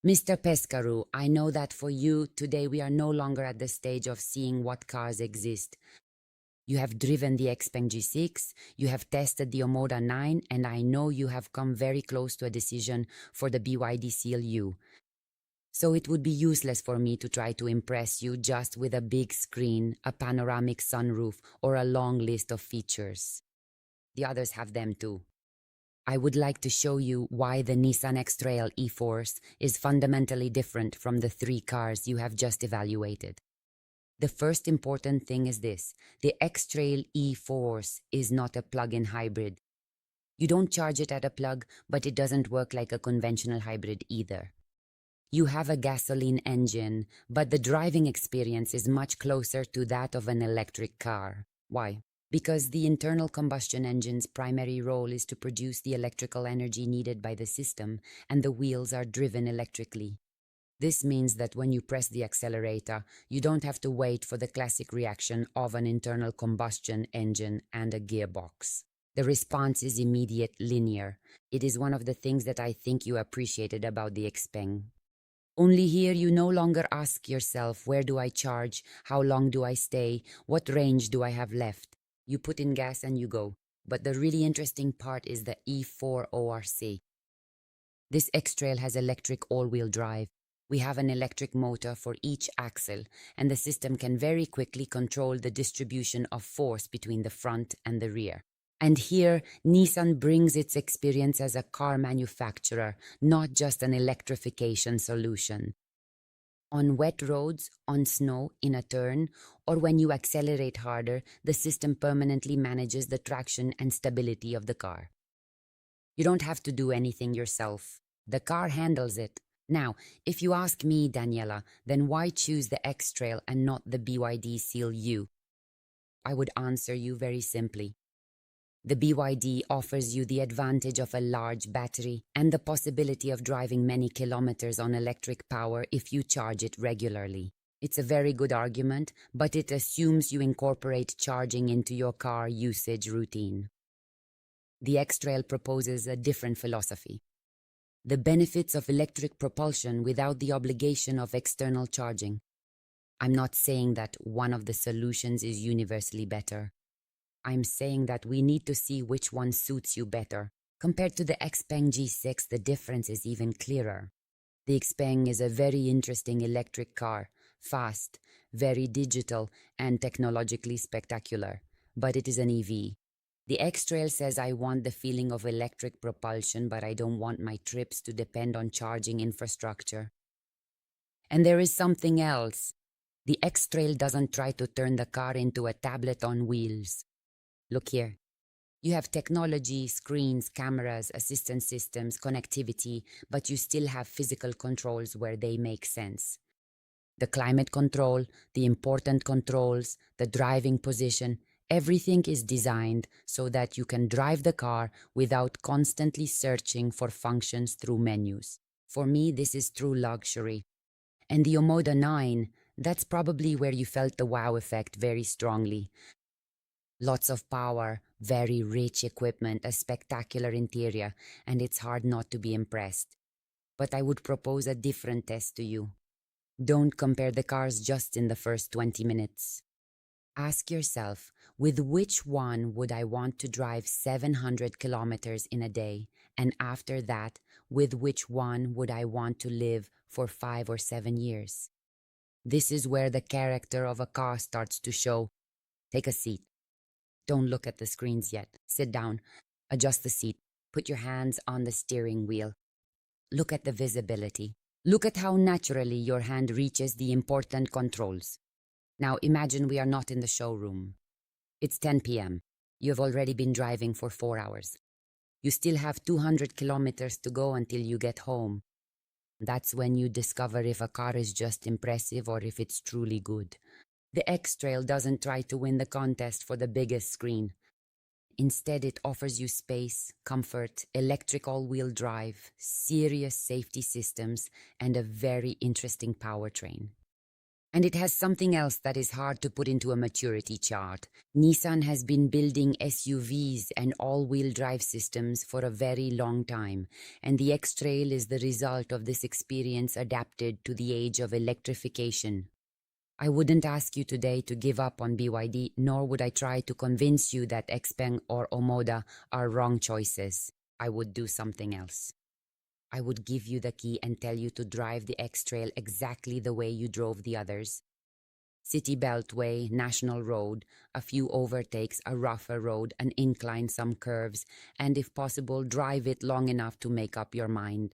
Mr. Pescaru, I know that for you, today we are no longer at the stage of seeing what cars exist. You have driven the Xpeng G6, you have tested the Omoda 9, and I know you have come very close to a decision for the BYD Seal U. So it would be useless for me to try to impress you just with a big screen, a panoramic sunroof, or a long list of features. The others have them too. I would like to show you why the Nissan X-Trail e-Force is fundamentally different from the three cars you have just evaluated. The first important thing is this: the X-Trail e-Force is not a plug-in hybrid. You don't charge it at a plug, but it doesn't work like a conventional hybrid either. You have a gasoline engine, but the driving experience is much closer to that of an electric car. Why? Because the internal combustion engine's primary role is to produce the electrical energy needed by the system, and the wheels are driven electrically. This means that when you press the accelerator, you don't have to wait for the classic reaction of an internal combustion engine and a gearbox. The response is immediate, linear. It is one of the things that I think you appreciated about the Xpeng. Only here you no longer ask yourself, where do I charge? How long do I stay? What range do I have left? You put in gas and you go. But the really interesting part is the E4 ORC. This X-Trail has electric all-wheel drive. We have an electric motor for each axle, and the system can very quickly control the distribution of force between the front and the rear. And here, Nissan brings its experience as a car manufacturer, not just an electrification solution. On wet roads, on snow, in a turn, or when you accelerate harder, the system permanently manages the traction and stability of the car. You don't have to do anything yourself. The car handles it. Now, if you ask me, Daniela, then why choose the X-Trail and not the BYD Seal U? I would answer you very simply. The BYD offers you the advantage of a large battery and the possibility of driving many kilometers on electric power if you charge it regularly. It's a very good argument, but it assumes you incorporate charging into your car usage routine. The X-Trail proposes a different philosophy. The benefits of electric propulsion without the obligation of external charging. I'm not saying that one of the solutions is universally better. I'm saying that we need to see which one suits you better. Compared to the Xpeng G6, the difference is even clearer. The Xpeng is a very interesting electric car, fast, very digital, and technologically spectacular. But it is an EV. The X-Trail says I want the feeling of electric propulsion, but I don't want my trips to depend on charging infrastructure. And there is something else. The X-Trail doesn't try to turn the car into a tablet on wheels. Look here. You have technology, screens, cameras, assistance systems, connectivity, but you still have physical controls where they make sense. The climate control, the important controls, the driving position, everything is designed so that you can drive the car without constantly searching for functions through menus. For me, this is true luxury. And the Omoda 9, that's probably where you felt the wow effect very strongly. Lots of power, very rich equipment, a spectacular interior, and it's hard not to be impressed. But I would propose a different test to you. Don't compare the cars just in the first 20 minutes. Ask yourself, with which one would I want to drive 700 kilometers in a day? And after that, with which one would I want to live for 5 or 7 years? This is where the character of a car starts to show. Take a seat. Don't look at the screens yet. Sit down. Adjust the seat. Put your hands on the steering wheel. Look at the visibility. Look at how naturally your hand reaches the important controls. Now imagine we are not in the showroom. It's 10 p.m. You have already been driving for 4 hours. You still have 200 kilometers to go until you get home. That's when you discover if a car is just impressive or if it's truly good. The X-Trail doesn't try to win the contest for the biggest screen. Instead, it offers you space, comfort, electric all-wheel drive, serious safety systems, and a very interesting powertrain. And it has something else that is hard to put into a maturity chart. Nissan has been building SUVs and all-wheel drive systems for a very long time, and the X-Trail is the result of this experience adapted to the age of electrification. I wouldn't ask you today to give up on BYD, nor would I try to convince you that XPeng or Omoda are wrong choices. I would do something else. I would give you the key and tell you to drive the X-Trail exactly the way you drove the others. City Beltway, National Road, a few overtakes, a rougher road, an incline, some curves, and if possible, drive it long enough to make up your mind.